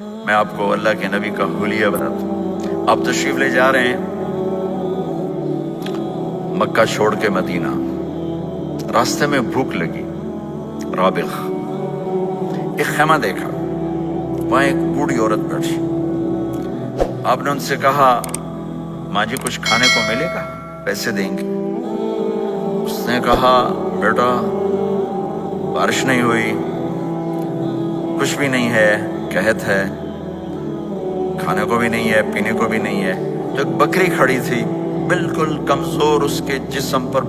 میں آپ کو اللہ کے نبی کا حلیہ بتاتا ہوں۔ آپ تشریف لے جا رہے ہیں مکہ چھوڑ کے مدینہ، راستے میں بھوک لگی، رابغ ایک خیمہ دیکھا، وہاں ایک بوڑھی عورت بیٹھی۔ آپ نے ان سے کہا ماں جی کچھ کھانے کو ملے گا، پیسے دیں گے؟ اس نے کہا بیٹا بارش نہیں ہوئی، کچھ بھی نہیں ہے، قحط ہے، کھانے کو بھی نہیں ہے، پینے کو بھی نہیں ہے۔ تو ایک بکری کھڑی تھی بالکل کمزور، اس کے جسم پر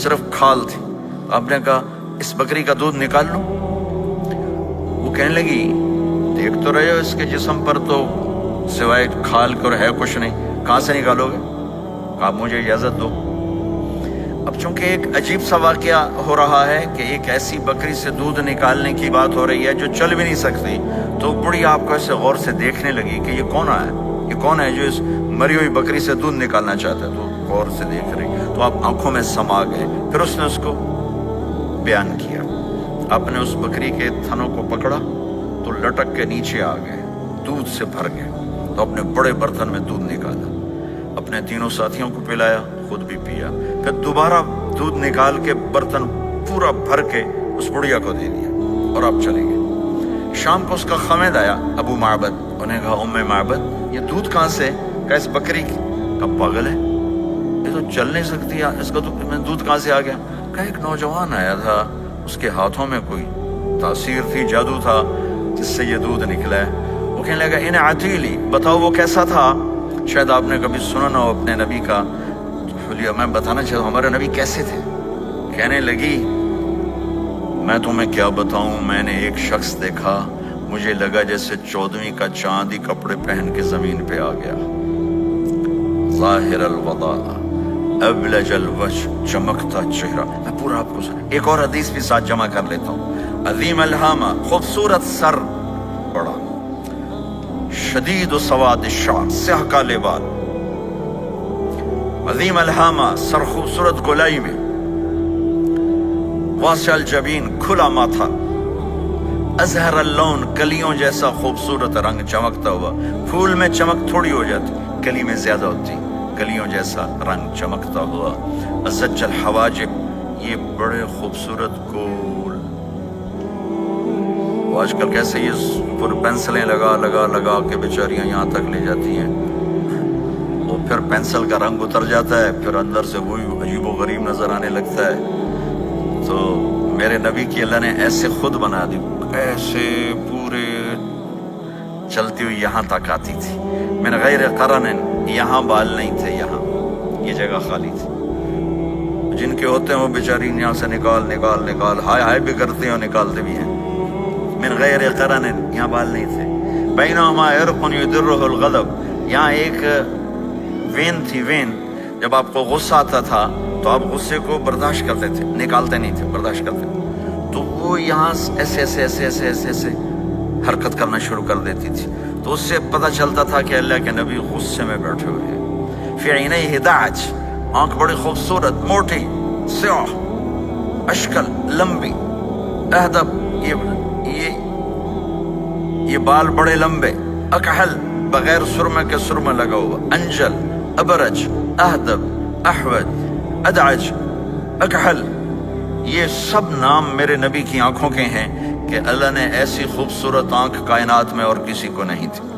صرف کھال تھی۔ آپ نے کہا اس بکری کا دودھ نکال لو؟ وہ کہنے لگی دیکھ تو رہے ہو اس کے جسم پر تو سوائے کھال کر ہے کچھ نہیں، کہاں سے نکالو گے؟ کہا مجھے اجازت دو۔ اب چونکہ ایک عجیب سا واقعہ ہو رہا ہے کہ ایک ایسی بکری سے دودھ نکالنے کی بات ہو رہی ہے جو چل بھی نہیں سکتی، تو بڑی آپ کو ایسے غور سے دیکھنے لگی کہ یہ کون ہے، یہ کون ہے جو اس مری ہوئی بکری سے دودھ نکالنا چاہتا ہے؟ تو غور سے دیکھ رہی، تو آپ آنکھوں میں سما گئے۔ پھر اس نے اس کو بیان کیا، آپ نے اس بکری کے تھنوں کو پکڑا تو لٹک کے نیچے آ گئے، دودھ سے بھر گئے۔ تو اپنے بڑے برتن میں دودھ نکالا، اپنے تینوں ساتھیوں کو پلایا، خود بھی پیا، پھر دوبارہ دودھ نکال کے برتن پورا بھر کے اس بڑھیا کو دے دیا اور آپ چلے گئے۔ شام کو اس کا خامد آیا ابو معبد، انہیں کہا ام معبد یہ دودھ کہاں سے؟ کہا اس بکری کی۔ کہا پاگل ہے، یہ تو چل نہیں سکتی، اس کا دودھ کہاں سے آ گیا؟ کہا ایک نوجوان آیا تھا، اس کے ہاتھوں میں کوئی تاثیر تھی، جادو تھا، جس سے یہ دودھ نکلا ہے۔ وہ کہنے لگا انہیں عتیلی، بتاؤ وہ کیسا تھا؟ شاید آپ نے کبھی سنا نہ ہو اپنے نبی کا حلیہ، میں بتانا چاہتا ہوں ہمارے نبی کیسے تھے۔ کہنے لگی میں تمہیں کیا بتاؤں، میں نے ایک شخص دیکھا، مجھے لگا جیسے 14ویں کا چاند ہی کپڑے پہن کے زمین پہ آ گیا، ظاہر الوضاء ابلج الوجه، چمکتا چہرہ۔ میں پورا آپ کو ایک اور حدیث بھی ساتھ جمع کر لیتا ہوں۔ عظیم الہامہ، خوبصورت سر، بڑا شدید سواد الشعر، سیاہ کالے بال، عظیم الہامہ، سر خوبصورت گولائی میں، واسع الجبین، کھلا ماتھا، ازہر اللون، کلیوں جیسا خوبصورت رنگ، چمکتا ہوا۔ پھول میں چمک تھوڑی ہو جاتی، کلی میں زیادہ ہوتی، کلیوں جیسا رنگ چمکتا ہوا۔ ازج الحواجب، یہ بڑے خوبصورت گول، وہ آج کل کیسے یہ پر پینسلیں لگا لگا لگا کے بیچاریاں یہاں تک لے جاتی ہیں، وہ پھر پینسل کا رنگ اتر جاتا ہے، پھر اندر سے وہی عجیب و غریب نظر آنے لگتا ہے۔ تو میرے نبی کی اللہ نے ایسے خود بنا دی، ایسے پورے چلتی ہوئی یہاں تک آتی تھی، من غیر قرن، یہاں بال نہیں تھے، یہاں یہ جگہ خالی تھی۔ جن کے ہوتے ہیں وہ بیچاری یہاں سے نکال نکال نکال، ہائے ہائے بھی کرتے ہیں اور نکالتے بھی ہیں۔ من غیر قرن، یہاں بال نہیں تھے۔ بینہما عرق یدرہ الغضب، یہاں ایک وین تھی، وین، جب آپ کو غصہ آتا تھا تو آپ غصے کو برداشت کرتے تھے، نکالتے نہیں تھے، برداشت کرتے تھے، تو وہ یہاں ایسے ایسے ایسے ایسے ایسے ایسے حرکت کرنا شروع کر دیتی تھی، تو اس سے پتہ چلتا تھا کہ اللہ کے نبی غصے میں بیٹھے ہوئے ہیں۔ فی عینیہ دعج، آنکھ بڑی خوبصورت، موٹی، سیاہ، اشکل، لمبی، اہدب، یہ بال بڑے لمبے، اکحل، بغیر سرمے کے سرمہ لگا ہوا، انجل، ابرج، اہدب، احوج، ادعج، اکحل، یہ سب نام میرے نبی کی آنکھوں کے ہیں کہ اللہ نے ایسی خوبصورت آنکھ کائنات میں اور کسی کو نہیں تھی۔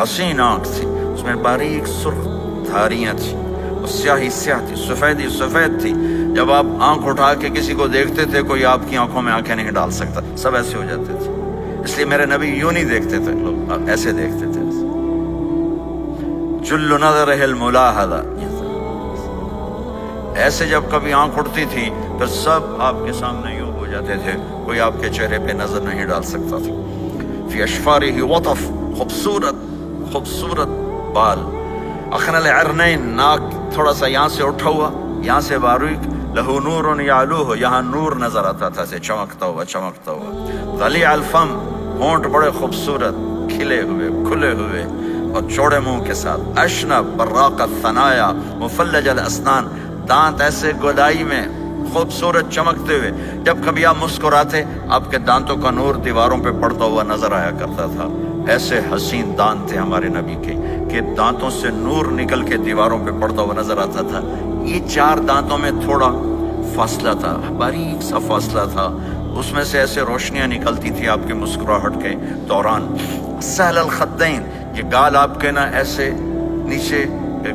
حسین آنکھ تھی، اس میں باریک سرخ دھاریاں تھی، اور سیاہی سیاہ تھی، سفیدی سفید تھی۔ جب آپ آنکھ اٹھا کے کسی کو دیکھتے تھے کوئی آپ کی آنکھوں میں آنکھیں نہیں ڈال سکتا، سب ایسے ہو جاتے تھے۔ اس لیے میرے نبی یوں نہیں دیکھتے تھے، لوگ ایسے دیکھتے تھے۔ جل نظرہ الملاحظہ، ایسے جب کبھی آنکھ اٹھتی تھی پھر سب آپ کے سامنے یوں ہو جاتے تھے، کوئی آپ کے چہرے پہ نظر نہیں ڈال سکتا تھا۔ فی اشفارہ وطف، خوبصورت خوبصورت بال، اخن العرنین، ناک تھوڑا سا یہاں سے اٹھا ہوا، یہاں سے باریک، لہو نور یعلوہ، یہاں نور نظر آتا تھا، سے چمکتا ہوا چمکتا ہوا۔ ضلیع الفم، ہونٹ بڑے خوبصورت، کھلے ہوئے کھلے ہوئے اور چوڑے منہ کے ساتھ۔ اشنب براق الثنایا، مفلج الاسنان، دانت ایسے گودائی میں خوبصورت چمکتے ہوئے، جب کبھی آپ مسکراتے آپ کے دانتوں کا نور دیواروں پہ پڑتا ہوا نظر آیا کرتا تھا۔ ایسے حسین دانت تھے ہمارے نبی کے کہ دانتوں سے نور نکل کے دیواروں پہ پڑتا ہوا نظر آتا تھا. یہ 4 دانتوں میں تھوڑا فاصلہ تھا، باریک سا فاصلہ تھا، اس میں سے ایسے روشنیاں نکلتی تھی آپ کی مسکراہٹ کے دوران. سہل الخدین، یہ گال آپ کے نہ ایسے نیچے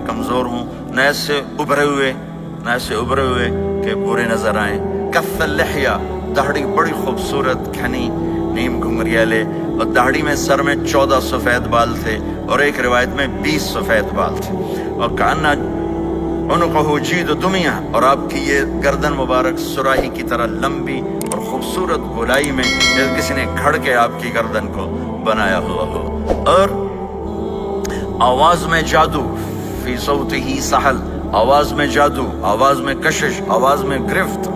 کمزور ہوں، نہ ایسے ابھرے ہوئے کہ برے نظر آئیں. کف اللحیہ، داڑھی بڑی خوبصورت گھنی نیم گھنگریالے، اور داڑھی میں سر میں 14 سفید بال تھے اور ایک روایت میں 20 سفید بال تھے. اور کانا عنقہ جید دمیہ، اور آپ کی یہ گردن مبارک سراہی کی طرح لمبی اور خوبصورت گولائی میں جیسے کسی نے گھڑ کے آپ کی گردن کو بنایا ہوا ہو. اور آواز میں جادو، فی صوتہ سحل، آواز میں جادو، آواز میں کشش، آواز میں گرفت.